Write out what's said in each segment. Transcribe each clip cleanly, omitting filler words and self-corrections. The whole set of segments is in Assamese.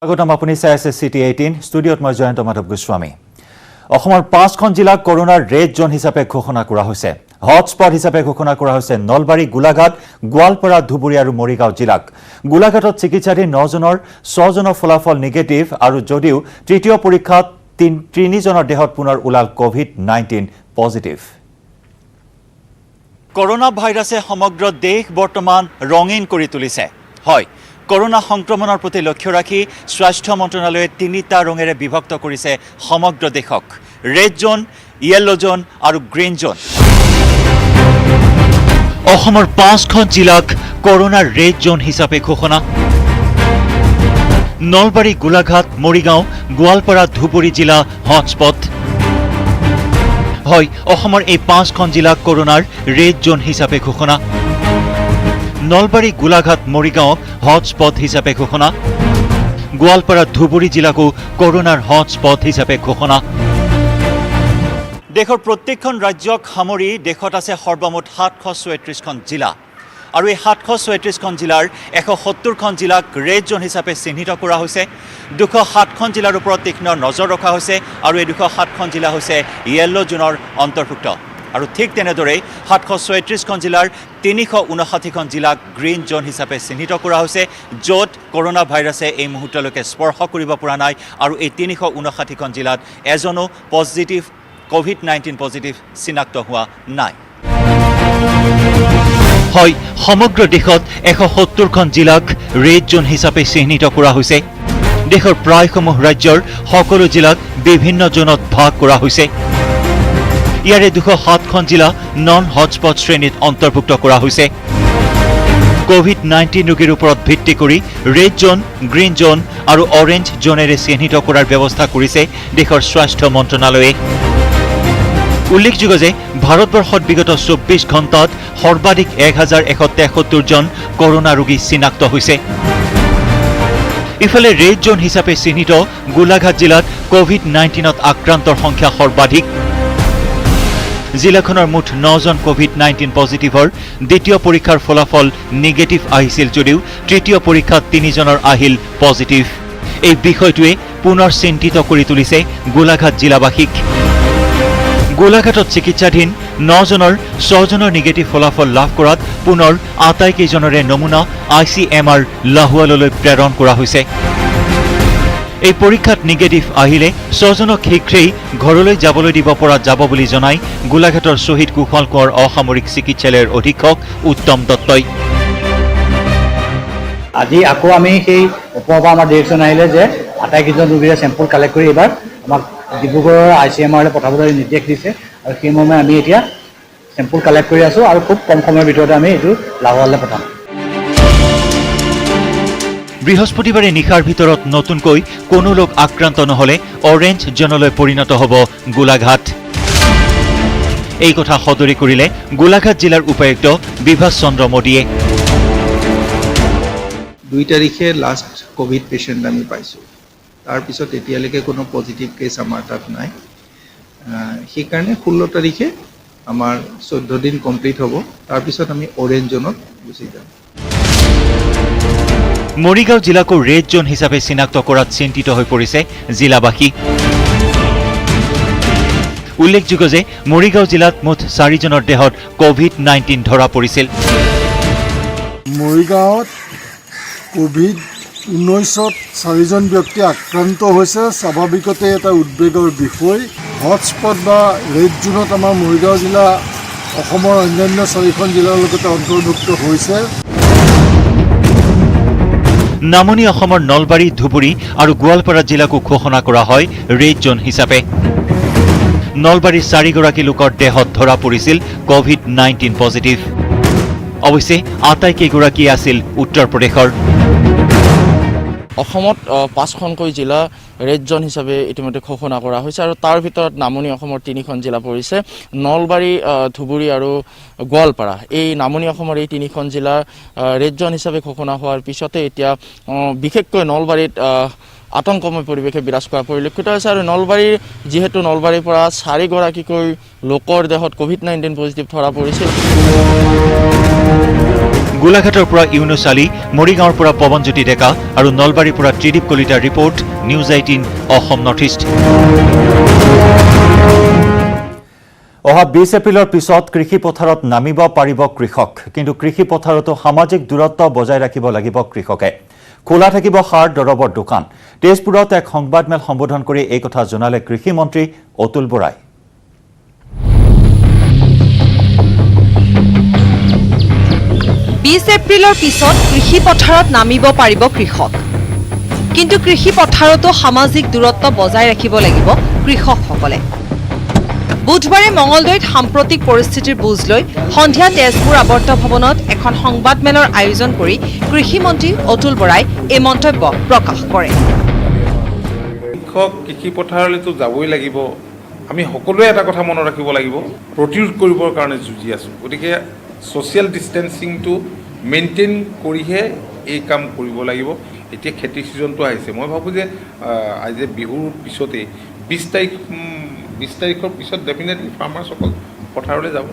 স্বাগতম আপুনি চাই আছে সিটি 18 ষ্টুডিঅ'ত মই জয়ন্ত মাধৱ গোস্বামী অসমৰ 5খন জিলাক কৰোনাৰ ৰেড জোন হিচাপে ঘোষণা কৰা হৈছে হটস্পট হিচাপে ঘোষণা কৰা হৈছে নলবাৰী গোলাঘাট গোৱালপাৰা ধুবুৰী আৰু মৰিগাঁও জিলাক গোলাঘাটত চিকিৎসাধীন 9জনৰ 6জনৰ ফলাফল নিগেটিভ আৰু যদিও তৃতীয় পৰীক্ষাত 3জনৰ দেহত পুনৰ ওলাল কোভিড-19 পজিটিভ কৰোনা ভাইৰাছে সমগ্ৰ দেশ বৰ্তমান ৰঙীন কৰি তুলিছে হয় কৰোনা সংক্ৰমণৰ প্ৰতি লক্ষ্য ৰাখি স্বাস্থ্য মন্ত্ৰালয়ে তিনিটা ৰঙেৰে বিভক্ত কৰিছে সমগ্ৰ দেশক ৰেড জোন ইয়েলো জোন আৰু গ্ৰীণ জোন অসমৰ 5খন জিলাক কৰোনাৰ ৰেড জোন হিচাপে ঘোষণা নলবাৰী গোলাঘাট মৰিগাঁও গোৱালপাৰা ধুবুৰী জিলা হটস্পট হয় অসমৰ এই 5খন জিলাক কৰোনাৰ ৰেড জোন হিচাপে ঘোষণা নলবাৰী গোলাঘাট মৰিগাঁও হটস্পট হিচাপে ঘোষণা গোৱালপাৰা ধুবুৰী জিলাকো কৰোনাৰ হটস্পট হিচাপে ঘোষণা দেশৰ প্ৰত্যেকখন ৰাজ্যক সামৰি দেশত আছে সৰ্বমুঠ 734খন জিলা আৰু এই 734খন জিলাৰ 170খন জিলাক ৰেড জোন হিচাপে চিহ্নিত কৰা হৈছে 207খন জিলাৰ ওপৰত তীক্ষ্ণ নজৰ ৰখা হৈছে আৰু এই 207খন জিলা হৈছে ইয়েলো জোনৰ অন্তৰ্ভুক্ত আৰু ঠিক তেনেদৰে 734খন জিলাৰ 359খন জিলাক গ্ৰীণ জোন হিচাপে চিহ্নিত কৰা হৈছে য'ত কৰোনা ভাইৰাছে এই মুহূৰ্তলৈকে স্পৰ্শ কৰিব পৰা নাই আৰু এই 359খন জিলাত এজনো পজিটিভ কোভিড-19 পজিটিভ চিনাক্ত হোৱা নাই হয় সমগ্ৰ দেশত 170খন জিলাক ৰেড জোন হিচাপে চিহ্নিত কৰা হৈছে দেশৰ প্ৰায়সমূহ ৰাজ্যৰ সকলো জিলাক বিভিন্ন জোনত ভাগ কৰা হৈছে ইয়াৰে 207খন জিলা নন হটস্পট শ্ৰেণীত অন্তৰ্ভুক্ত কৰা হৈছে কোভিড-19 ৰোগীৰ ওপৰত ভিত্তি কৰি ৰেড জোন গ্ৰীণ জোন আৰু অৰেঞ্জ জোনেৰে চিহ্নিত কৰাৰ ব্যৱস্থা কৰিছে দেশৰ স্বাস্থ্য মন্ত্ৰালয়ে উল্লেখযোগ্য যে ভাৰতবৰ্ষত বিগত 24 ঘণ্টাত সৰ্বাধিক 1173 জন কৰোনা ৰোগী চিনাক্ত হৈছে ইফালে ৰেড জোন হিচাপে চিহ্নিত গোলাঘাট জিলাত কোভিড-19ত আক্ৰান্তৰ সংখ্যা সৰ্বাধিক জিলাখনৰ মুঠ 9জন কোভিড-19 পজিটিভৰ দ্বিতীয় পৰীক্ষাৰ ফলাফল নিগেটিভ আহিছিল যদিও তৃতীয় পৰীক্ষাত 3জনৰ আহিল পজিটিভ এই বিষয়টোৱে পুনৰ চিন্তিত কৰি তুলিছে গোলাঘাট জিলাবাসীক গোলাঘাটত চিকিৎসাধীন 9জনৰ 6জনৰ নিগেটিভ ফলাফল লাভ কৰাত পুনৰ আটাইকেইজনৰে নমুনা ICMR লাহোৱাললৈ প্ৰেৰণ কৰা হৈছে এই পৰীক্ষাত নিগেটিভ আহিলে 6জনক শীঘ্ৰেই ঘৰলৈ যাবলৈ দিব পৰা যাব বুলি জনাই গোলাঘাটৰ শহীদ কুশল কোঁৱৰ অসামৰিক চিকিৎসালয়ৰ অধীক্ষক উত্তম দত্তই আজি আকৌ আমি সেই ওপৰৰ পৰা আমাৰ ডিৰেকশ্যন আহিলে যে আটাইকেইজন ৰোগীৰে চেম্পল কালেক্ট কৰি এবাৰ আমাক ডিব্ৰুগড়ৰ ICMRলৈ পঠাবলৈ নিৰ্দেশ দিছে আৰু সেই মৰ্মে আমি এতিয়া চেম্পল কালেক্ট কৰি আছোঁ আৰু খুব কম সময়ৰ ভিতৰতে আমি এইটো লাহোৱাললৈ পঠাম বৃহস্পতিবাৰে নিশাৰ ভিতৰত নতুনকৈ কোনো লোক আক্ৰান্ত নহলে অৰেঞ্জ জোনলৈ পৰিণত হ'ব গোলাঘাট এই কথা সদৰি কৰিলে গোলাঘাট জিলাৰ উপায়ুক্ত বিভাস চন্দ্ৰ মোদীয়ে 2 তাৰিখে লাষ্ট কোভিড পেশেন্ট আমি পাইছোঁ তাৰপিছত এতিয়ালৈকে কোনো পজিটিভ কেছ আমাৰ তাত নাই সেইকাৰণে 16 তাৰিখে আমাৰ 14 দিন কমপ্লিট হ'ব তাৰপিছত আমি অৰেঞ্জ জোনত গুচি যাম মৰিগাঁও জিলাকো ৰেড জোন হিচাপে চিনাক্ত কৰাত চিন্তিত হৈ পৰিছে জিলাবাসী উল্লেখযোগ্য যে মৰিগাঁও জিলাত মুঠ 4জনৰ দেহত কোভিড-19 ধৰা পৰিছিল মৰিগাঁৱত কোভিড-19ত 4জন ব্যক্তি আক্ৰান্ত হৈছে স্বাভাৱিকতে এটা উদ্বেগৰ বিষয় হটস্পট বা ৰেড জোনত আমাৰ মৰিগাঁও জিলা অসমৰ অন্যান্য 4খন জিলাৰ লগতে অন্তৰ্ভুক্ত হৈছে নামনি অসমৰ নলবাৰী ধুবুৰী আৰু গোৱালপাৰা জিলাকো ঘোষণা কৰা হয় ৰেড জোন হিচাপে নলবাৰীৰ 4গৰাকী লোকৰ দেহত ধৰা পৰিছিল কোভিড-19 পজিটিভ অৱশ্যে আটাইকেইগৰাকী আছিল উত্তৰ প্ৰদেশৰ অসমত 5খনকৈ জিলা ৰেড জোন হিচাপে ইতিমধ্যে ঘোষণা কৰা হৈছে আৰু তাৰ ভিতৰত নামনি অসমৰ 3খন জিলা পৰিছে নলবাৰী ধুবুৰী আৰু গোৱালপাৰা এই নামনি অসমৰ এই 3খন জিলা ৰেড জোন হিচাপে ঘোষণা হোৱাৰ পিছতে এতিয়া বিশেষকৈ নলবাৰীত আতংকময় পৰিৱেশে বিৰাজ কৰা পৰিলক্ষিত হৈছে আৰু নলবাৰীৰ যিহেতু নলবাৰীৰ পৰা 4গৰাকীকৈ লোকৰ দেহত কোভিড-19 পজিটিভ ধৰা পৰিছিল গোলাঘাটৰ পৰা ইউনুছ আলী, মৰিগাঁৱৰ পৰা পৱনজ্যোতি ডেকা আৰু নলবাৰীৰ পৰা ত্ৰিদীপ কলিতাৰ report, news 18 Assam north east. অহা 20 এপ্ৰিলৰ পিছত কৃষি পথাৰত নামিব পাৰিব কৃষক, কিন্তু কৃষি পথাৰতো সামাজিক দূৰত্ব বজাই ৰাখিব লাগিব কৃষকে। খোলা থাকিব সাৰ দৰৱৰ দোকান। তেজপুৰত এক সংবাদমেল সম্বোধন কৰি এই কথা জনালে কৃষি মন্ত্ৰী অতুল বৰাই। 20 এপ্ৰিলৰ পিছত কৃষি পথাৰত নামিব পাৰিব কৃষক, কিন্তু কৃষি পথাৰতো সামাজিক দূৰত্ব বজাই ৰাখিব লাগিব কৃষকসকলে। বুধবাৰে মঙলদৈত সাম্প্ৰতিক পৰিস্থিতিৰ বুজ লৈ সন্ধিয়া তেজপুৰ আৱৰ্ত ভৱনত এখন সংবাদমেলৰ আয়োজন কৰি কৃষি মন্ত্ৰী অতুল বৰাই এই মন্তব্য প্ৰকাশ কৰে। কৃষক কৃষি পথাৰলৈতো যাবই লাগিব। আমি সকলোৱে এটা কথা মনত ৰাখিব লাগিব, প্ৰতিৰোধ কৰিবৰ কাৰণে যুঁজি আছোঁ। গতিকে ছ'চিয়েল ডিষ্টেঞ্চিংটো মেইনটেইন কৰিহে এই কাম কৰিব লাগিব। এতিয়া খেতি ছিজনটো আহিছে, মই ভাবোঁ যে আজি বিহুৰ পিছতেই 20 তাৰিখৰ পিছত ডেফিনেটলি ফাৰ্মাৰ্ছসকল পথাৰলৈ যাব।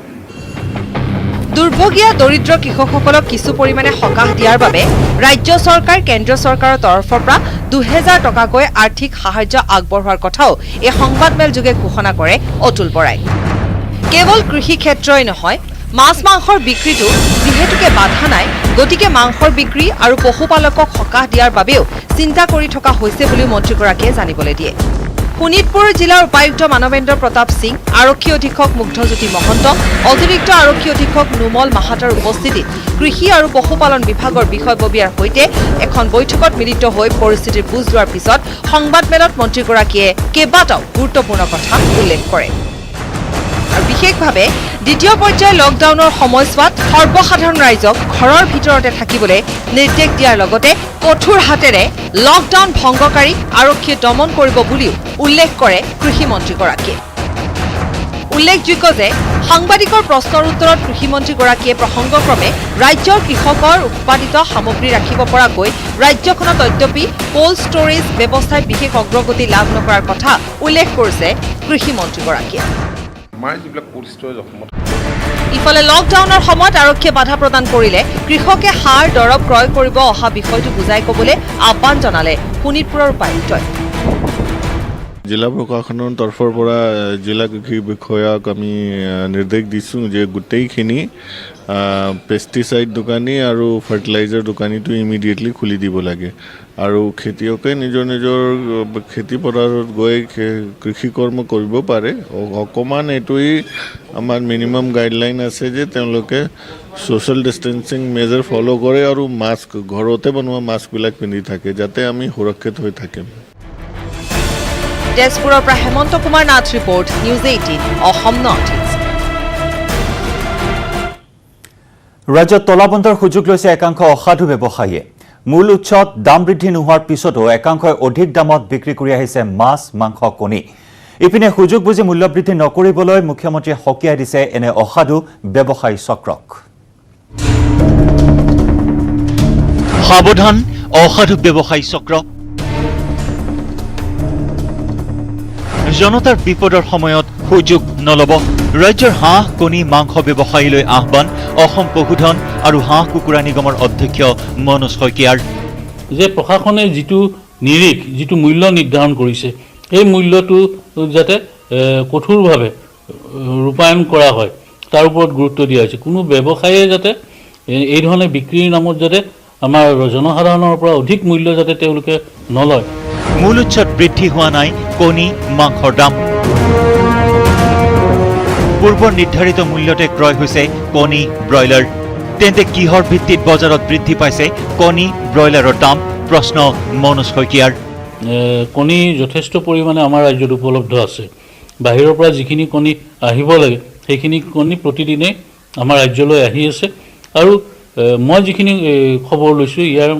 দুৰ্ভগীয়া দৰিদ্ৰ কৃষকসকলক কিছু পৰিমাণে সকাহ দিয়াৰ বাবে ৰাজ্য চৰকাৰ কেন্দ্ৰীয় চৰকাৰৰ তৰফৰ পৰা 2000 টকাকৈ আৰ্থিক সাহায্য আগবঢ়োৱাৰ কথাও এই সংবাদমেল যোগে ঘোষণা কৰে অতুল বৰাই। কেৱল কৃষি ক্ষেত্ৰই নহয়, মাছ মাংসৰ বিক্ৰীটো যিহেতুকে বাধা নাই, গতিকে মাংসৰ বিক্ৰী আৰু পশুপালকক সকাহ দিয়াৰ বাবেও চিন্তা কৰি থকা হৈছে বুলিও মন্ত্ৰীগৰাকীয়ে জানিবলৈ দিয়ে। শোণিতপুৰ জিলাৰ উপায়ুক্ত মানৱেন্দ্ৰ প্ৰতাপ সিং, আৰক্ষী অধীক্ষক মুগ্ধজ্যোতি মহন্ত, অতিৰিক্ত আৰক্ষী অধীক্ষক নুমল মাহাতাৰ উপস্থিতিত কৃষি আৰু পশুপালন বিভাগৰ বিষয়ববীয়াৰ সৈতে এখন বৈঠকত মিলিত হৈ পৰিস্থিতিৰ বুজ লোৱাৰ পিছত সংবাদমেলত মন্ত্ৰীগৰাকীয়ে কেইবাটাও গুৰুত্বপূৰ্ণ কথা উল্লেখ কৰে। আৰু বিশেষভাৱে দ্বিতীয় পৰ্যায়ৰ লকডাউনৰ সময়ছোৱাত সৰ্বসাধাৰণ ৰাইজক ঘৰৰ ভিতৰতে থাকিবলৈ নিৰ্দেশ দিয়াৰ লগতে কঠোৰ হাতেৰে লকডাউন ভংগকাৰীক আৰক্ষীয়ে দমন কৰিব বুলিও উল্লেখ কৰে কৃষিমন্ত্ৰীগৰাকীয়ে। উল্লেখযোগ্য যে সাংবাদিকৰ প্ৰশ্নৰ উত্তৰত কৃষিমন্ত্ৰীগৰাকীয়ে প্ৰসংগক্ৰমে ৰাজ্যৰ কৃষকৰ উৎপাদিত সামগ্ৰী ৰাখিব পৰাকৈ ৰাজ্যখনত অদ্যপি কোল্ড ষ্টৰেজ ব্যৱস্থাই বিশেষ অগ্ৰগতি লাভ নকৰাৰ কথা উল্লেখ কৰিছে কৃষিমন্ত্ৰীগৰাকীয়ে। আমাৰ যিবিলাক কোল্ড ষ্টৰেজ অসমত ইফালে লকডাউনৰ সময়ত আৰক্ষীয়ে বাধা প্ৰদান কৰিলে কৃষকে সাৰ দৰৱ ক্ৰয় কৰিব অহা বিষয়টো বুজাই ক'বলৈ আহ্বান জনালে শোণিতপুৰৰ উপায়ুক্তই। জিলা প্ৰশাসনৰ তৰফৰ পৰা জিলা কৃষি বিষয়াক আমি নিৰ্দেশ দিছোঁ যে গোটেইখিনি পেষ্টিচাইড দোকানী আৰু ফাৰ্টিলাইজাৰ দোকানীটো ইমিডিয়েটলি খুলি দিব লাগে, আৰু খেতিয়কে নিজৰ খেতি পথাৰত গৈ কৃষি কৰ্ম কৰিব পাৰে। অকণমান এইটোৱেই আমাৰ মিনিমাম গাইডলাইন আছে যে তেওঁলোকে ছ'চিয়েল ডিষ্টেঞ্চিং মেজাৰ ফ'ল' কৰে আৰু মাস্ক ঘৰতে বনোৱা মাস্কবিলাক পিন্ধি থাকে, যাতে আমি সুৰক্ষিত হৈ থাকিম। তেজপুৰৰ পৰা Hemanta Kumar Nath report, news 18 Assam north east. ৰাজ্যত তলাবন্ধৰ সুযোগ লৈছে একাংশ অসাধু ব্যৱসায়ীয়ে। মূল উৎসত দাম বৃদ্ধি নোহোৱাৰ পিছতো একাংশই অধিক দামত বিক্ৰী কৰি আহিছে মাছ, মাংস, কণী। ইপিনে সুযোগ বুজি মূল্য বৃদ্ধি নকৰিবলৈ মুখ্যমন্ত্ৰীয়ে সকীয়াই দিছে এনে অসাধু ব্যৱসায়ী চক্ৰক। সাৱধান অসাধু ব্যৱসায়ী চক্ৰ। জনতাৰ বিপদৰ সময়ত সুযোগ নলব। ৰাজ্যৰ হাঁহ, কণী, মাংস ব্যৱসায়ীলৈ আহ্বান অসম পশুধন আৰু হাঁহ কুকুৰা নিগমৰ অধ্যক্ষ মনোজ শইকীয়াৰ। যে প্ৰশাসনে যিটো নিৰিখ, যিটো মূল্য নিৰ্ধাৰণ কৰিছে, সেই মূল্যটো যাতে কঠোৰভাৱে ৰূপায়ণ কৰা হয় তাৰ ওপৰত গুৰুত্ব দিয়া হৈছে। কোনো ব্যৱসায়ীয়ে যাতে এই ধৰণে বিক্ৰীৰ নামত যাতে আমাৰ জনসাধাৰণৰ পৰা অধিক মূল্য যাতে তেওঁলোকে নলয়। মূল উৎসত বৃদ্ধি হোৱা নাই কণী, মাংসৰ দাম। পূৰ্বৰ নিৰ্ধাৰিত মূল্যতে ক্ৰয় হৈছে কণী, ব্ৰইলাৰ। তেন্তে কিহৰ ভিত্তিত বজাৰত বৃদ্ধি পাইছে কণী, ব্ৰইলাৰৰ দাম? প্ৰশ্ন মনোজ শইকীয়াৰ। কণী যথেষ্ট পৰিমাণে আমাৰ ৰাজ্যত উপলব্ধ আছে। বাহিৰৰ পৰা যিখিনি কণী আহিব লাগে সেইখিনি কণী প্ৰতিদিনে আমাৰ ৰাজ্যলৈ আহি আছে, আৰু মই যিখিনি খবৰ লৈছোঁ ইয়াৰ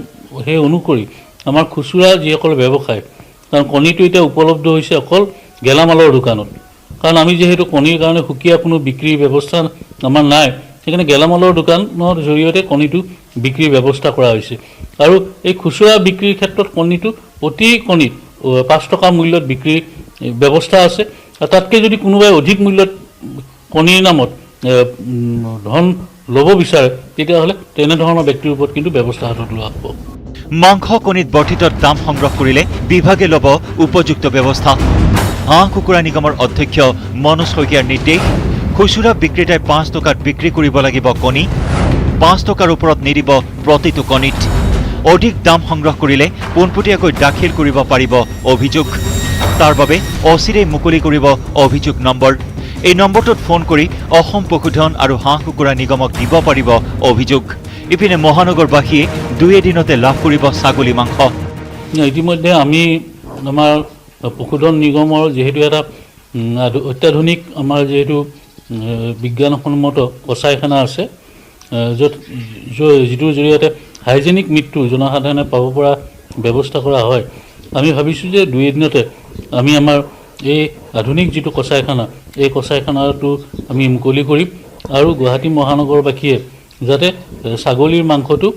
সেই অনুসৰি আমাৰ খুচুৰা যিসকল ব্যৱসায়, কাৰণ কণীটো এতিয়া উপলব্ধ হৈছে অকল গেলামালৰ দোকানত, কাৰণ আমি যিহেতু কণীৰ কাৰণে সুকীয়া কোনো বিক্ৰীৰ ব্যৱস্থা আমাৰ নাই, সেইকাৰণে গেলামালৰ দোকানৰ জৰিয়তে কণীটো বিক্ৰীৰ ব্যৱস্থা কৰা হৈছে। আৰু এই খুচুৰা বিক্ৰীৰ ক্ষেত্ৰত কণীটো প্ৰতি কণীত 5 টকা মূল্যত বিক্ৰীৰ ব্যৱস্থা আছে। আৰু তাতকৈ যদি কোনোবাই অধিক মূল্যত কণীৰ নামত ধন ল'ব বিচাৰে তেতিয়াহ'লে তেনেধৰণৰ ব্যক্তিৰ ওপৰত কিন্তু ব্যৱস্থা হাতত লোৱা হ'ব। মাংস কণীত বৰ্ধিত দাম সংগ্ৰহ কৰিলে বিভাগে ল'ব উপযুক্ত ব্যৱস্থা। হাঁহ কুকুৰা নিগমৰ অধ্যক্ষ মনোজ শইকীয়াৰ নিৰ্দেশ, খুচুৰা বিক্ৰেতাই 5 টকাত বিক্ৰী কৰিব লাগিব কণী, 5 টকাৰ ওপৰত নিদিব প্ৰতিটো কণীত। অধিক দাম সংগ্ৰহ কৰিলে পোনপটীয়াকৈ দাখিল কৰিব পাৰিব অভিযোগ। তাৰ বাবে অচিৰেই মুকলি কৰিব অভিযোগ নম্বৰ। এই নম্বৰটোত ফোন কৰি অসম পশুধন আৰু হাঁহ কুকুৰা নিগমক দিব পাৰিব অভিযোগ। ইপিনে মহানগৰবাসীয়ে 2 এদিনতে লাভ কৰিব ছাগলী মাংস। ইতিমধ্যে আমি আমাৰ পশুধন নিগমৰ যিহেতু এটা অত্যাধুনিক আমাৰ যিহেতু বিজ্ঞানসন্মত কচাইখানা আছে, যিটোৰ জৰিয়তে হাইজেনিক মৃত্যু জনসাধাৰণে পাব পৰা ব্যৱস্থা কৰা হয়। আমি ভাবিছোঁ যে 2 এদিনতে আমি আমাৰ এই আধুনিক যিটো কচাইখানা, এই কচাইখানাটো আমি মুকলি কৰিম আৰু গুৱাহাটী মহানগৰবাসীয়ে যাতে ছাগলীৰ মাংসটো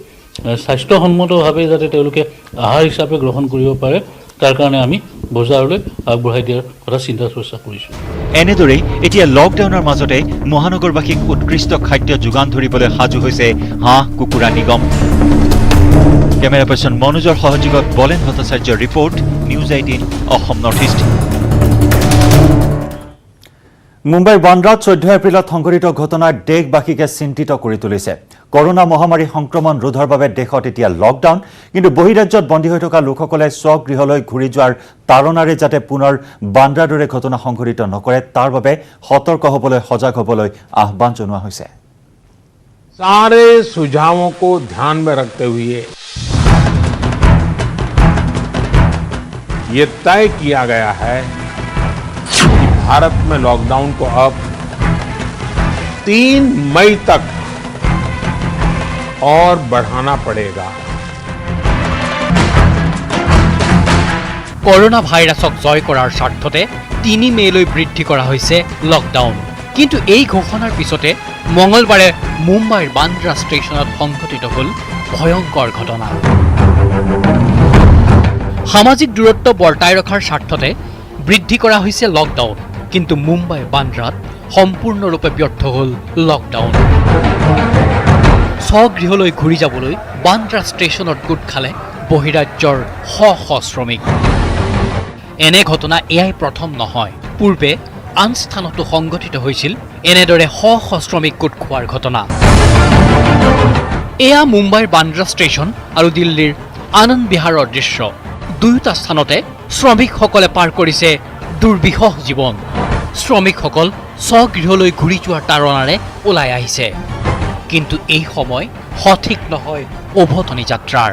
স্বাস্থ্যসন্মতভাৱে যাতে তেওঁলোকে আহাৰ হিচাপে গ্ৰহণ কৰিব পাৰে, তাৰ কাৰণে আমি বজাৰলৈ আগবঢ়াই দিয়াৰ কথা চিন্তা চৰ্চা কৰিছোঁ। এনেদৰেই এতিয়া লকডাউনৰ মাজতে মহানগৰবাসীক উৎকৃষ্ট খাদ্য যোগান ধৰিবলৈ সাজু হৈছে হাঁহ কুকুৰা নিগম। কেমেৰা পাৰ্চন মনোজৰ সহযোগত বলেন ভট্টাচাৰ্যৰ report, news 18 Assam north east. মুম্বাইৰ বান্দ্ৰাত 14 এপ্ৰিলত সংঘটিত ঘটনাই দেশবাসীকে চিন্তিত কৰি তুলিছে। কৰোনা মহামাৰী সংক্ৰমণ ৰোধৰ বাবে দেশত এতিয়া লকডাউন, কিন্তু বহিৰাজ্যত বন্দী হৈ থকা লোকসকলে স্বগৃহলৈ ঘূৰি যোৱাৰ তাৰণাৰে যাতে পুনৰ বান্দ্ৰাৰ দৰে ঘটনা সংঘটিত নকৰে তাৰ বাবে সতৰ্ক হ'বলৈ, সজাগ হ'বলৈ আহ্বান জনোৱা হৈছে। सारे सुझावों को ध्यान में रखते हुए ये तय किया गया है कि भारत में लॉकडाउन को अब 3 मई तक और बढ़ाना पड़ेगा। করোনা ভাইৰাছক জয় কৰাৰ স্বাৰ্থতে 3 মেলৈ বৃদ্ধি কৰা হৈছে লকডাউন। কিন্তু এই ঘোষণাৰ পিছতে মঙলবাৰে মুম্বাইৰ বান্দ্ৰা ষ্টেচনত সংঘটিত হ'ল ভয়ংকৰ ঘটনা। সামাজিক দূৰত্ব বৰ্তাই ৰখাৰ স্বাৰ্থতে বৃদ্ধি কৰা হৈছে লকডাউন, কিন্তু মুম্বাইৰ বান্দ্ৰাত সম্পূৰ্ণৰূপে ব্যৰ্থ হ'ল লকডাউন। স্বগৃহলৈ ঘূৰি যাবলৈ বান্দ্ৰা ষ্টেচনত গোট খালে বহিৰাজ্যৰ শ শ শ্ৰমিক। এনে ঘটনা এয়াই প্ৰথম নহয়, পূৰ্বে আন স্থানতো সংঘটিত হৈছিল এনেদৰে শ শ শ্ৰমিক গোট খোৱাৰ ঘটনা। এয়া মুম্বাইৰ বান্দ্ৰা ষ্টেচন আৰু দিল্লীৰ আনন্দ বিহাৰৰ দৃশ্য। দুয়োটা স্থানতে শ্ৰমিকসকলে পাৰ কৰিছে দুৰ্বিষহ জীৱন। শ্ৰমিকসকল স্বগৃহলৈ ঘূৰি যোৱাৰ তাৰণাৰে ওলাই আহিছে, কিন্তু এই সময় সঠিক নহয় উভতনি যাত্ৰাৰ।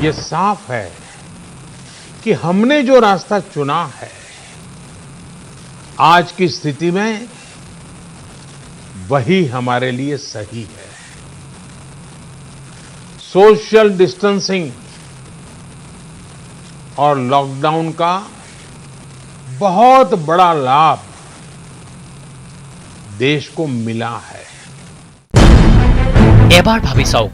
ये साफ है कि हमने जो रास्ता चुना है आज की स्थिति में वही हमारे लिए सही है। सोशल डिस्टेंसिंग और लॉकडाउन का बहुत बड़ा लाभ देश को मिला है। এবাৰ ভাবি চাওক,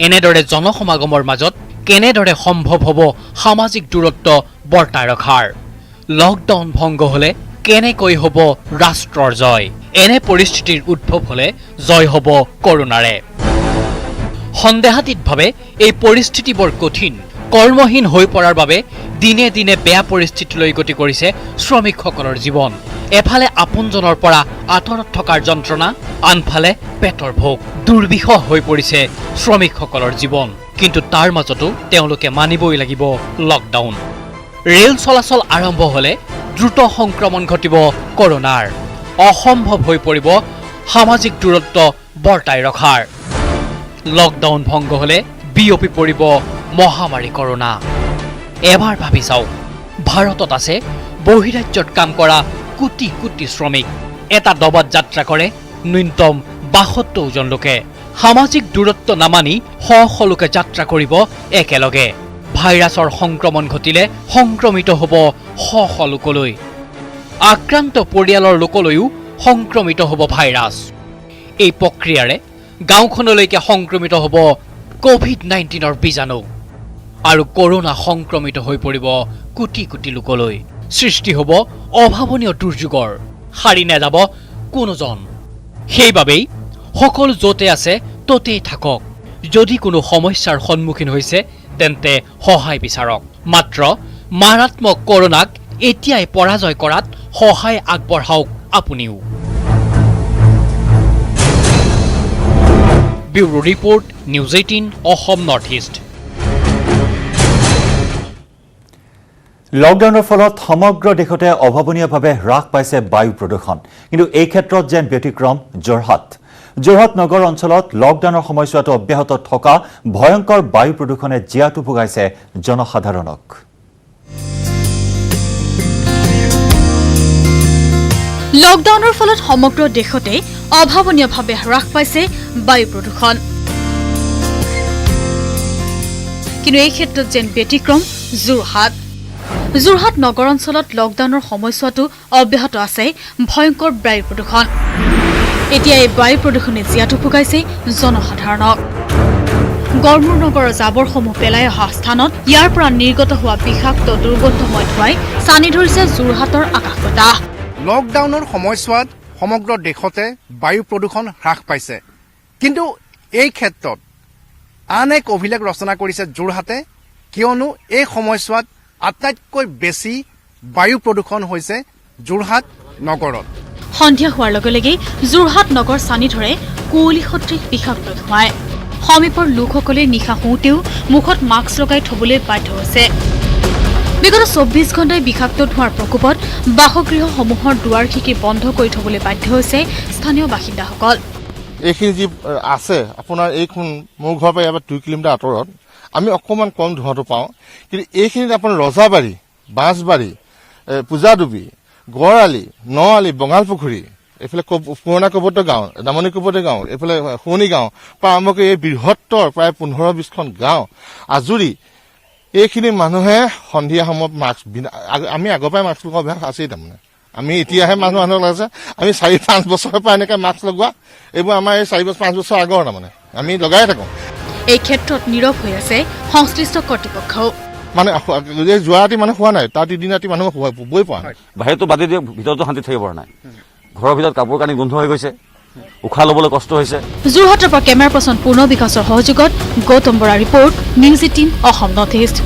এনেদৰে জনসমাগমৰ মাজত কেনেদৰে সম্ভৱ হ'ব সামাজিক দূৰত্ব বৰ্তাই ৰখাৰ। লকডাউন ভংগ হ'লে কেনেকৈ হ'ব ৰাষ্ট্ৰৰ জয়। এনে পৰিস্থিতিৰ উদ্ভৱ হ'লে জয় হ'ব কৰোনাৰে। সন্দেহাতীতভাৱে এই পৰিস্থিতি বৰ কঠিন। কৰ্মহীন হৈ পৰাৰ বাবে দিনে দিনে বেয়া পৰিস্থিতিলৈ গতি কৰিছে শ্ৰমিকসকলৰ জীৱন। এফালে আপোনজনৰ পৰা আঁতৰত থকাৰ যন্ত্ৰণা, আনফালে পেটৰ ভোক। দুৰ্বিষহ হৈ পৰিছে শ্ৰমিকসকলৰ জীৱন, কিন্তু তাৰ মাজতো তেওঁলোকে মানিবই লাগিব লকডাউন। ৰেল চলাচল আৰম্ভ হ'লে দ্ৰুত সংক্ৰমণ ঘটিব কৰোনাৰ। অসম্ভৱ হৈ পৰিব সামাজিক দূৰত্ব বৰ্তাই ৰখাৰ। লকডাউন ভংগ হ'লে বিয়পি পৰিব মহামাৰী কৰোনা। এবাৰ ভাবি চাওক, ভাৰতত আছে বহিৰাজ্যত কাম কৰা কোটি কোটি শ্ৰমিক। এটা দবাত যাত্ৰা কৰে ন্যূনতম ৭২ জন লোকে। সামাজিক দূৰত্ব নামানি শ শ লোকে যাত্ৰা কৰিব একেলগে। ভাইৰাছৰ সংক্ৰমণ ঘটিলে সংক্ৰমিত হ'ব শ শ লোকলৈ। আক্ৰান্ত পৰিয়ালৰ লোকলৈও সংক্ৰমিত হ'ব ভাইৰাছ। এই প্ৰক্ৰিয়াৰে গাঁওখনলৈকে সংক্ৰমিত হ'ব কোভিড-19ৰ বীজাণু আৰু কৰোনা সংক্ৰমিত হৈ পৰিব কোটি কোটি লোকলৈ। সৃষ্টি হ'ব অভাৱনীয় দুৰ্যোগৰ। সাৰি নেযাব কোনোজন। সেইবাবেই সকলো য'তে আছে ততেই থাকক যদি কোনো সমস্যাৰ সন্মুখীন হৈছে তেন্তে সহায় বিচাৰক মাত্ৰ মাৰাত্মক কৰোনাক এতিয়াই পৰাজয় কৰাত সহায় আগবঢ়াওক আপুনিও bureau report news 18 Assam north east লকডাউনৰ ফলত সমগ্ৰ দেশতে অভাৱনীয়ভাৱে হ্ৰাস পাইছে বায়ু প্ৰদূষণ কিন্তু এই ক্ষেত্ৰত যেন ব্যতিক্ৰম যোৰহাট নগৰ অঞ্চলত লকডাউনৰ সময়ছোৱাটো অব্যাহত থকা ভয়ংকৰ বায়ু প্ৰদূষণে জিয়াটো ভুগাইছে জনসাধাৰণক লকডাউনৰ ফলত সমগ্ৰ দেশতে অভাৱনীয়ভাৱে হ্ৰাস পাইছে বায়ু প্ৰদূষণ কিন্তু এই ক্ষেত্ৰত যেন ব্যতিক্ৰম যোৰহাট নগৰ অঞ্চলত লকডাউনৰ সময়ছোৱাটো অব্যাহত আছে ভয়ংকৰ বায়ু প্ৰদূষণ এতিয়া এই বায়ু প্ৰদূষণে জিয়াটো ভুগাইছে জনসাধাৰণক গড়মূৰ নগৰৰ জাবৰসমূহ পেলাই অহা স্থানত ইয়াৰ পৰা নিৰ্গত হোৱা বিষাক্ত দুৰ্গন্ধময় ধোঁৱাই ছানি ধৰিছে যোৰহাটৰ আকাশ বতাহ লকডাউনৰ সময়ছোৱাত সমগ্ৰ দেশতে বায়ু প্ৰদূষণ হ্ৰাস পাইছে কিন্তু এই ক্ষেত্ৰত আন এক অভিলেখ ৰচনা কৰিছে যোৰহাটে কিয়নো এই সময়ছোৱাত আটাইতকৈ বেছি বায়ু প্ৰদূষণ হৈছে যোৰহাট নগৰত সন্ধিয়া হোৱাৰ লগে লগে যোৰহাট নগৰ ছানি ধৰে কুঁৱলী সদৃশ বিষাক্ত ধোঁৱাই সমীপৰ লোকসকলে নিশা শুওঁতেও মুখত মাস্ক লগাই থবলৈ বাধ্য হৈছে বিগত 24 ঘণ্টাই বিষাক্ত ধোঁৱাৰ প্ৰকোপত বাসগৃহসমূহৰ দুৱাৰ খিৰিকী বন্ধ কৰি থবলৈ বাধ্য হৈছে স্থানীয় বাসিন্দাসকল এইখিনি যি আছে আপোনাৰ এইখন মোৰ ঘৰৰ পৰা ইয়াৰ 2 কিলোমিটাৰ আঁতৰত আমি অকণমান কম ধোঁৱাটো পাওঁ কিন্তু এইখিনিত আপোনাৰ ৰজাবাৰী বাঁশবাৰী পূজাডুবি গড়আলি নআলি বঙালপুখুৰী এইফালে পুৰণা কবত গাঁও দামনি কবত গাঁও এইফালে শুৱনি গাঁও পৰা আৰম্ভ কৰি এই বৃহত্তৰ প্ৰায় 15-20খন গাঁও আজুৰি এইখিনি মানুহে সন্ধিয়া সময়ত মাস্ক আমি আগৰ পৰাই মাস্ক লগোৱা অভ্যাস আছেই তাৰমানে আমি এতিয়াহে মানুহ লাগিছে আমি 4-5 বছৰৰ পৰা এনেকৈ মাস্ক লগোৱা এইবোৰ আমাৰ এই 4-5 বছৰ আগৰ তাৰমানে আমি লগাই থাকোঁ এই ক্ষেত্ৰত নীৰৱ হৈ আছে সংশ্লিষ্ট কৰ্তৃপক্ষও মানে যোৱা ৰাতি মানুহ হোৱা নাই তাৰ দিন ৰাতি মানুহ শুবই পোৱা নাই বাহিৰতো বাদে দিয়ে ভিতৰতো শান্তি থাকিব পৰা নাই ঘৰৰ ভিতৰত কাপোৰ কানি গোন্ধ হৈ গৈছে উশাহ ল'বলৈ কষ্ট হৈছে যোৰহাটৰ পৰা কেমেৰা পাৰ্চন পূৰ্ণ বিকাশৰ সহযোগত Gautam Bora report news 18 Assam north east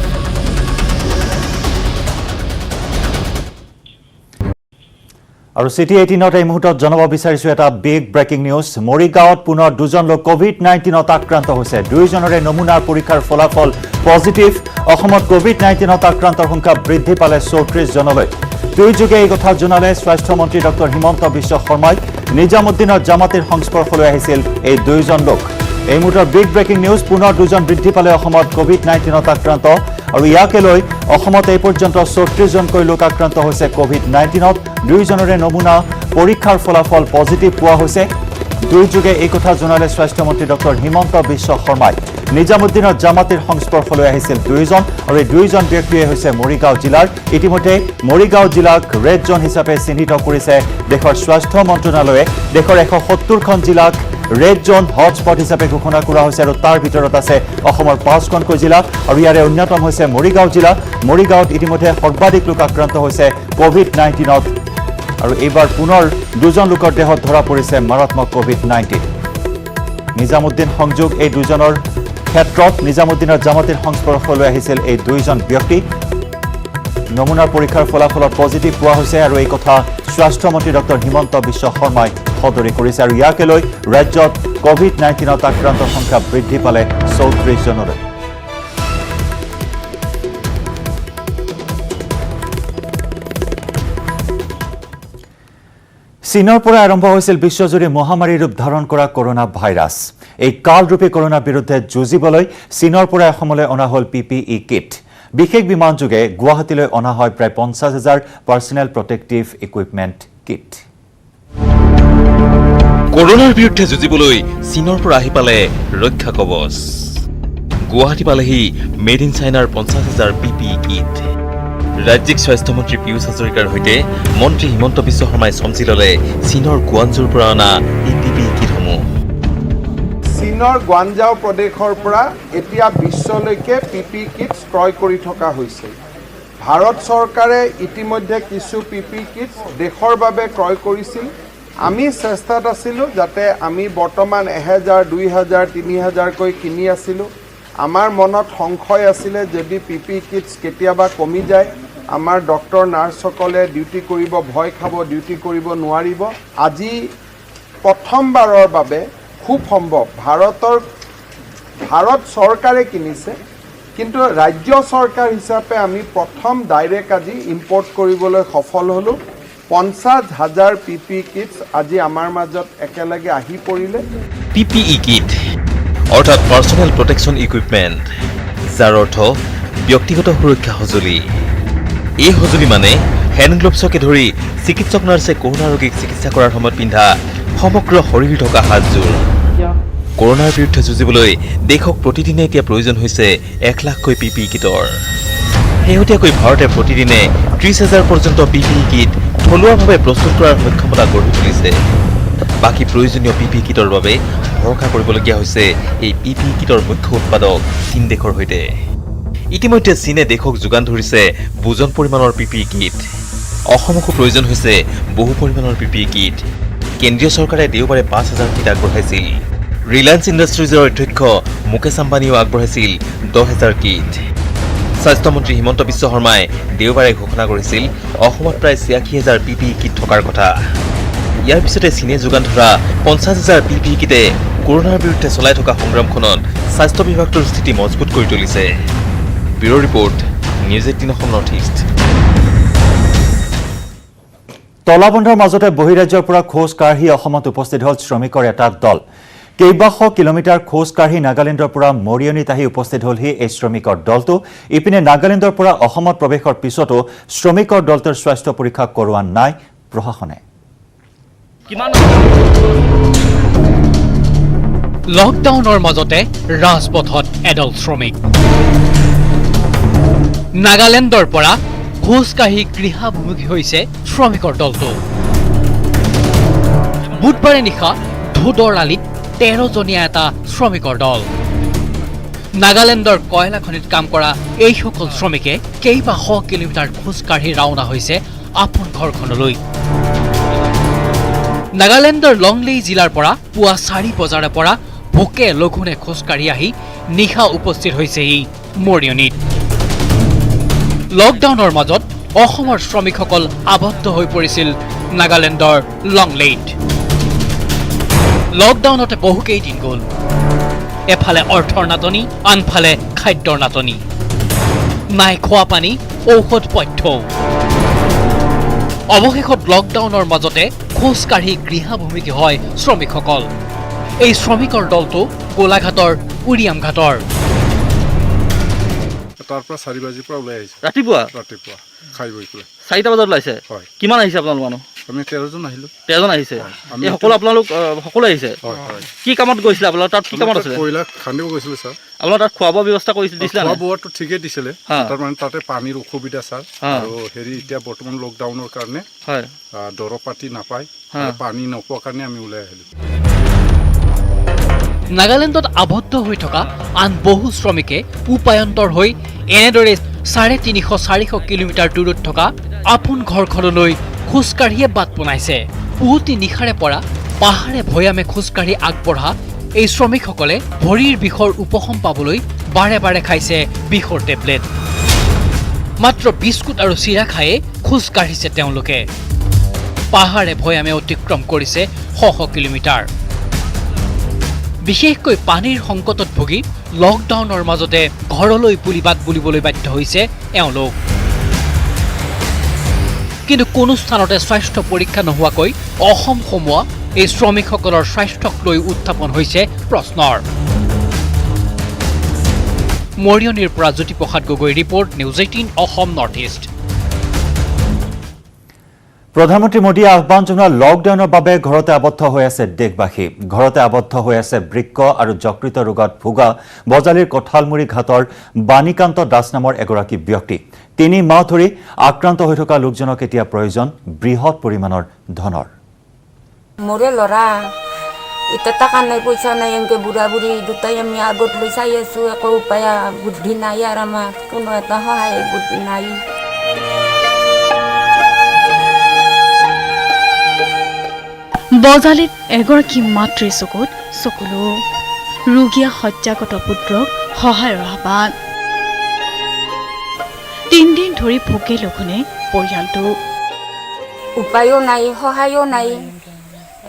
আৰু সিটি 18ত এই মুহূৰ্তত জনাব বিচাৰিছো এটা বিগ ব্ৰেকিং নিউজ মৰিগাঁৱত পুনৰ দুজন লোক কোভিড-19ত আক্ৰান্ত হৈছে দুইজনৰে নমুনাৰ পৰীক্ষাৰ ফলাফল পজিটিভ অসমত কোভিড-19ত আক্ৰান্তৰ সংখ্যা বৃদ্ধি পালে 34 জনলৈ টুইটযোগে এই কথা জনালে স্বাস্থ্য মন্ত্ৰী ডক্টৰ হিমন্ত বিশ্ব শৰ্মাই নিজামুদ্দিনৰ জামাতীৰ সংস্পৰ্শলৈ আহিছিল এই দুইজন লোক এই মুহূৰ্তৰ বিগ ব্ৰেকিং নিউজ পুনৰ দুজন বৃদ্ধি পালে অসমত কোভিড-19ত আক্ৰান্ত আৰু ইয়াকে লৈ অসমত এই পৰ্যন্ত 34 জনকৈ লোক আক্ৰান্ত হৈছে কোভিড-19ত দুইজনৰে নমুনা পৰীক্ষাৰ ফলাফল পজিটিভ পোৱা হৈছে টুইটযোগে এই কথা জনালে স্বাস্থ্য মন্ত্ৰী ডক্টৰ হিমন্ত বিশ্ব শৰ্মাই নিজামুদ্দিনৰ জামাতীৰ সংস্পৰ্শলৈ আহিছিল দুইজন আৰু এই দুইজন ব্যক্তিয়ে হৈছে মৰিগাঁও জিলাৰ ইতিমধ্যে মৰিগাঁও জিলাক ৰেড জোন হিচাপে চিহ্নিত কৰিছে দেশৰ স্বাস্থ্য মন্ত্ৰণালয়ে দেশৰ 170খন জিলাক ৰেড জোন হটস্পট হিচাপে ঘোষণা কৰা হৈছে আৰু তাৰ ভিতৰত আছে অসমৰ 5খনকৈ জিলা আৰু ইয়াৰে অন্যতম হৈছে মৰিগাঁও জিলা মৰিগাঁৱত ইতিমধ্যে সৰ্বাধিক লোক আক্ৰান্ত হৈছে কোভিড-19ত আৰু এইবাৰ পুনৰ দুজন লোকৰ দেহত ধৰা পৰিছে মাৰাত্মক কোভিড-19 নিজামুদ্দিন সংযোগ এই দুজনৰ ক্ষেত্ৰত নিজামুদ্দিনৰ জামাতীৰ সংস্পৰ্শলৈ আহিছিল এই দুইজন ব্যক্তি নমুনাৰ পৰীক্ষাৰ ফলাফলত পজিটিভ পোৱা হৈছে আৰু এই কথা স্বাস্থ্য মন্ত্ৰী ডক্টৰ হিমন্ত বিশ্ব শৰ্মাই সদৰি কৰিছে আৰু ইয়াকে লৈ ৰাজ্যত কোভিড-19ত আক্ৰান্তৰ সংখ্যা বৃদ্ধি পালে 34 জনলৈ চীনৰ পৰা আৰম্ভ হৈছিল বিশ্বজুৰি মহামাৰীৰ ৰূপ ধাৰণ কৰা কৰোনা ভাইৰাছ এই কালৰূপী কৰোনাৰ বিৰুদ্ধে যুঁজিবলৈ চীনৰ পৰা অসমলৈ অনা হ'ল PPE কিট বিশেষ বিমানযোগে গুৱাহাটীলৈ অনা হয় প্ৰায় 50,000 পাৰ্চনেল প্ৰটেক্টিভ ইকুইপমেণ্ট কিট কৰোনাৰ বিৰুদ্ধে যুঁজিবলৈ চীনৰ পৰা আহি পালে ৰক্ষা কৱচ গুৱাহাটী পালেহি মেড ইন চাইনাৰ 50,000 PPE কিট ৰাজ্যিক স্বাস্থ্যমন্ত্ৰী পীয়ুষ হাজৰিকাৰ সৈতে মন্ত্ৰী হিমন্ত বিশ্ব শৰ্মাই চমজি ল'লে চীনৰ গুৱানজুৰ পৰা অনা PPE কিটসমূহ চীনৰ গুৱানজাও প্ৰদেশৰ পৰা এতিয়া বিশ্বলৈকে PPE কিট ক্ৰয় কৰি থকা হৈছে ভাৰত চৰকাৰে ইতিমধ্যে কিছু PPE কিট দেশৰ বাবে ক্ৰয় কৰিছিল আমি চেষ্টাত আছিলোঁ যাতে আমি বৰ্তমান 1000, 2000, 3000কৈ কিনি আছিলোঁ। আমাৰ মনত সংশয় আছিলে যদি PPE কিটছ কেতিয়াবা কমি যায় আমাৰ ডক্টৰ নাৰ্ছসকলে ডিউটি কৰিব ভয় খাব, ডিউটি কৰিব নোৱাৰিব। আজি প্ৰথমবাৰৰ বাবে খুব সম্ভৱ ভাৰত চৰকাৰে কিনিছে, কিন্তু ৰাজ্য চৰকাৰ হিচাপে আমি প্ৰথম ডাইৰেক্ট আজি ইম্পৰ্ট কৰিবলৈ সফল হ'লোঁ। 50,000 PPE কিটছ আজি আমাৰ মাজত একেলগে আহি পৰিলে। PPE কিট অৰ্থাৎ পাৰ্চনেল প্ৰটেকশ্যন ইকুইপমেণ্ট, যাৰ অৰ্থ ব্যক্তিগত সুৰক্ষা সঁজুলি। এই সঁজুলি মানে হেণ্ড গ্লভছকে ধৰি চিকিৎসক নাৰ্ছে কৰোণা ৰোগীক চিকিৎসা কৰাৰ সময়ত পিন্ধা সমগ্ৰ শৰীৰ থকা সাজযোৰ। কৰোণাৰ বিৰুদ্ধে যুঁজিবলৈ দেশক প্ৰতিদিনে এতিয়া প্ৰয়োজন হৈছে 1 লাখকৈ PPE কিটৰ। শেহতীয়াকৈ ভাৰতে প্ৰতিদিনে 30,000 পৰ্যন্ত PPE কিট থলুৱাভাৱে প্ৰস্তুত কৰাৰ সক্ষমতা গঢ়ি তুলিছে। বাকী প্ৰয়োজনীয় PPE কিটৰ বাবে ভৰসা কৰিবলগীয়া হৈছে এই PPE কিটৰ মুখ্য উৎপাদক চীন দেশৰ সৈতে। ইতিমধ্যে চীনে দেশক যোগান ধৰিছে বুজন পৰিমাণৰ PPE কিট। অসমকো প্ৰয়োজন হৈছে বহু পৰিমাণৰ PPE কিট। কেন্দ্ৰীয় চৰকাৰে দেওবাৰে 5,000 কিট আগবঢ়াইছিল। ৰিলায়েন্স ইণ্ডাষ্ট্ৰিজৰ অধ্যক্ষ মুকেশ আম্বানীয়েও আগবঢ়াইছিল 10,000 কিট। স্বাস্থ্যমন্ত্ৰী হিমন্ত বিশ্ব শৰ্মাই দেওবাৰে ঘোষণা কৰিছিল অসমত প্ৰায় 86,000 PPE কিট থকাৰ কথা। ইয়াৰ পিছতে চীনে যোগান ধৰা 50,000 PPE কিটে কৰোণাৰ বিৰুদ্ধে চলাই থকা সংগ্ৰামখনত স্বাস্থ্য বিভাগটোৰ স্থিতি মজবুত কৰি তুলিছে। Bureau' report, news 18 Assam north east. তলাবন্ধৰ মাজতে বহিৰাজ্যৰ পৰা খোজ কাঢ়ি অসমত উপস্থিত হ'ল শ্ৰমিকৰ এটা দল। কেইবাশ কিলোমিটাৰ খোজ কাঢ়ি নাগালেণ্ডৰ পৰা মৰিয়নীত আহি উপস্থিত হ'লহি এই শ্ৰমিকৰ দলটো। ইপিনে নাগালেণ্ডৰ পৰা অসমত প্ৰৱেশৰ পিছতো শ্ৰমিকৰ দলটোৰ স্বাস্থ্য পৰীক্ষা কৰোৱা নাই প্ৰশাসনে। লকডাউনৰ মাজতে ৰাজপথত এদল শ্ৰমিক। নাগালেণ্ডৰ পৰা খোজকাঢ়ি গৃহাভিমুখী হৈছে শ্ৰমিকৰ দলটো। বুধবাৰে নিশা ধোদৰ আলিত 13জনীয়া এটা শ্ৰমিকৰ দল। নাগালেণ্ডৰ কয়লা খনিত কাম কৰা এইসকল শ্ৰমিকে কেইবাশ কিলোমিটাৰ খোজকাঢ়ি ৰাওনা হৈছে আপোন ঘৰখনলৈ। নাগালেণ্ডৰ লংলেই জিলাৰ পৰা পুৱা 4 বজাৰে পৰা ভোকে লঘোণে খোজকাঢ়ি আহি নিশা উপস্থিত হৈছে ই মৰিয়নীত। লকডাউনৰ মাজত অসমৰ শ্ৰমিকসকল আবদ্ধ হৈ পৰিছিল নাগালেণ্ডৰ লংলেইত। লকডাউনতে বহুকেইদিন গ'ল। এফালে অৰ্থৰ নাটনি, আনফালে খাদ্যৰ নাটনি। নাই খোৱা পানী, ঔষধ পথ্যও। অৱশেষত লকডাউনৰ মাজতে খোজকাঢ়ি গৃহাভিমুখী হয় শ্ৰমিকসকল। এই শ্ৰমিকৰ দলটো গোলাঘাটৰ উৰিয়াম ঘাটৰ। তাৰ পৰা 4 বাজিৰ পৰা ওলাই আহিছে। ৰাতিপুৱা খাই বৈ পেলাই 4টা বজাত ওলাইছে। হয়। কিমান আহিছে আপোনালোক মানুহ? আমি 13জন আহিলোঁ। 13জন আহিছে। এই সকলো আপোনালোক সকলো আহিছে? কি কামত গৈছিলে আপোনালোক? তাত কি কামত আছিলে? কয়লা খান্দিব গৈছিলে ছাৰ। আপোনালোক তাত খোৱা বোৱা ব্যৱস্থা দিছিলে? খোৱা বোৱাটো ঠিকেই দিছিলে, তাৰমানে তাতে পানীৰ অসুবিধা ছাৰ। আৰু এতিয়া বৰ্তমান লকডাউনৰ কাৰণে দৰৱ পাতি নাপায়, পানী নোপোৱাৰ কাৰণে আমি ওলাই আহিলোঁ। নাগালেণ্ডত আবদ্ধ হৈ থকা আন বহু শ্ৰমিকে উপায়ন্তৰ হৈ এনেদৰে 350-400 কিলোমিটাৰ দূৰত থকা আপোন ঘৰখনলৈ খোজকাঢ়িয়ে বাট বনাইছে। পুৱতি নিশাৰে পৰা পাহাৰে ভৈয়ামে খোজকাঢ়ি আগবঢ়া এই শ্ৰমিকসকলে ভৰিৰ বিষৰ উপশম পাবলৈ বাৰে বাৰে খাইছে বিষৰ টেবলেট। মাত্ৰ বিস্কুট আৰু চিৰা খায়ে খোজকাঢ়িছে তেওঁলোকে। পাহাৰে ভৈয়ামে অতিক্ৰম কৰিছে শ কিলোমিটাৰ। বিশেষকৈ পানীৰ সংকটত ভুগি লকডাউনৰ মাজতে ঘৰলৈ পুলিবাট বুলিবলৈ বাধ্য হৈছে এওঁলোক। কিন্তু কোনো স্থানতে স্বাস্থ্য পৰীক্ষা নোহোৱাকৈ অসম সোমোৱা এই শ্ৰমিকসকলৰ স্বাস্থ্যক লৈ উত্থাপন হৈছে প্ৰশ্নৰ। মৰিয়নীৰ পৰা Jyotiprasad Gogoi report, news 18 Assam north east. প্ৰধানমন্ত্ৰী মোদীয়ে আহ্বান জনোৱা লকডাউনৰ বাবে ঘৰতে আবদ্ধ হৈ আছে দেশবাসী। ঘৰতে আবদ্ধ হৈ আছে বৃক্ক আৰু যকৃত ৰোগত ভোগা বজালীৰ কঁঠালমুৰি ঘাটৰ বাণীকান্ত দাস নামৰ এগৰাকী ব্যক্তি। 3 মাহ ধৰি আক্ৰান্ত হৈ থকা লোকজনক এতিয়া প্ৰয়োজন বৃহৎ পৰিমাণৰ ধনৰ। মোৰে ল'ৰা এতিয়া টকা নাই, পইচা নাই, এনেকৈ বুঢ়া বুঢ়ী দুটাই আমি আগত লৈ চাই আছোঁ। একো উপায় বুদ্ধি নাই আৰু আমাৰ কোনো এটা সহায় বুদ্ধি নাই। বজালিত এগৰাকী মাতৃৰ চকুত চকুলো ৰোগীয়া শয্যাগত পুত্ৰক সহায়ৰ আহ্বান 3 দিন ধৰি ভোকে লঘোণে পৰিয়ালটো উপায়ো নাই সহায়ো নাই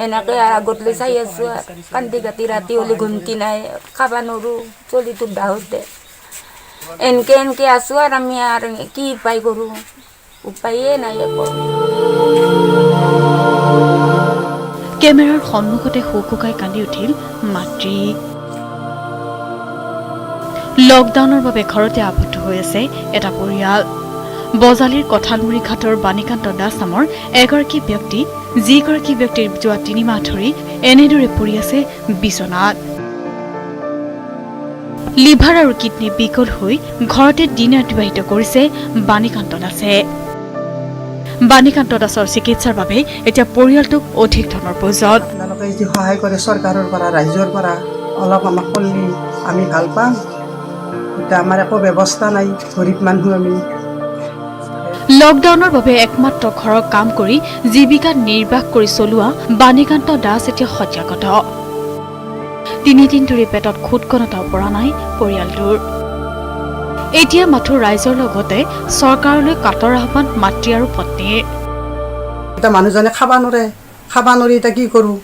এনেকে আগত লৈ চাই আছো কান্দি কাটি ৰাতি হ'লে ঘুমটি নাই খাব নোৱাৰোঁ চলিটোক দাহতে এনকে আছো আৰু আমি আৰু কি উপায় কৰোঁ উপায়ে নাই একো কেমেৰাৰ সন্মুখতে হুকুকাই কান্দি উঠিল মাতৃ লকডাউনৰ বাবে ঘৰতে আবদ্ধ হৈ আছে এটা পৰিয়াল বজালিৰ কঁঠালমুৰি ঘাটৰ বাণীকান্ত দাস নামৰ এগৰাকী ব্যক্তি যিগৰাকী ব্যক্তিৰ যোৱা 3 মাহ ধৰি এনেদৰে পৰি আছে বিচনাত লিভাৰ আৰু কিডনী বিকল হৈ ঘৰতে দিন অতিবাহিত কৰিছে বাণীকান্ত দাসে বাণীকান্ত দাসৰ চিকিৎসাৰ বাবে এতিয়া পৰিয়ালটোক অধিক ধনৰ প্ৰয়োজন আপোনালোকে যদি সহায় কৰে চৰকাৰৰ পৰা ৰাইজৰ পৰা অলপ আমাক কৰিলে আমি ভাল পাম এতিয়া আমাৰ একো ব্যৱস্থা নাই গৰীব মানুহ আমি লকডাউনৰ বাবে একমাত্ৰ ঘৰৰ কাম কৰি জীৱিকা নিৰ্বাহ কৰি চলোৱা বাণীকান্ত দাস এতিয়া শয্যাগত 3 দিন ধৰি পেটত খুটকণতাও পৰা নাই পৰিয়ালটোৰ এতিয়া মাথো ৰাইজৰ লগতে চৰকাৰলৈ কাটৰ আহ্বান মাতৃ আৰু পত্নীৰ এতিয়া মানুহজনে খাব নোৱাৰি এতিয়া কি কৰোঁ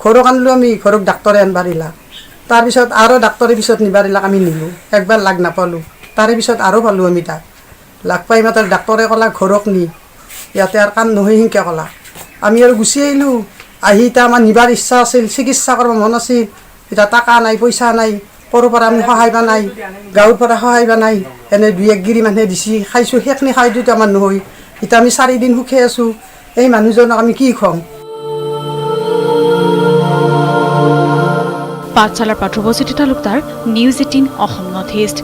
ঘৰক আনিলোঁ আমি ঘৰক ডাক্তৰে আনবাৰিলা তাৰপিছত আৰু ডাক্তৰে পিছত নিবাৰিলাক আমি নিলোঁ একবাৰ লাগ নাপালোঁ তাৰে পিছত আৰু পালোঁ আমি তাক লাগ পাই মাত্ৰ ডাক্তৰে ক'লা ঘৰক নি ইয়াতে আৰু কাম নহয় সেনেকৈ ক'লা আমি আৰু গুচি আহিলোঁ আহি এতিয়া আমাৰ নিবাৰ ইচ্ছা আছিল চিকিৎসা কৰিব মন আছিল এতিয়া টকা নাই পইচা নাই ক'ৰ পৰা আমি সহায় বা নাই গাঁৱৰ পৰা সহায় বা নাই এনে 2-1 গিৰি মানুহে দিছি খাইছোঁ সেইখিনি খাই দিওঁতে আমাৰ নহয় এতিয়া আমি 4 দিন সুখে আছোঁ এই মানুহজনক আমি কি খুৱাম পাঠশালাৰ পৰা Dhrubajyoti Talukdar news 18 Assam north east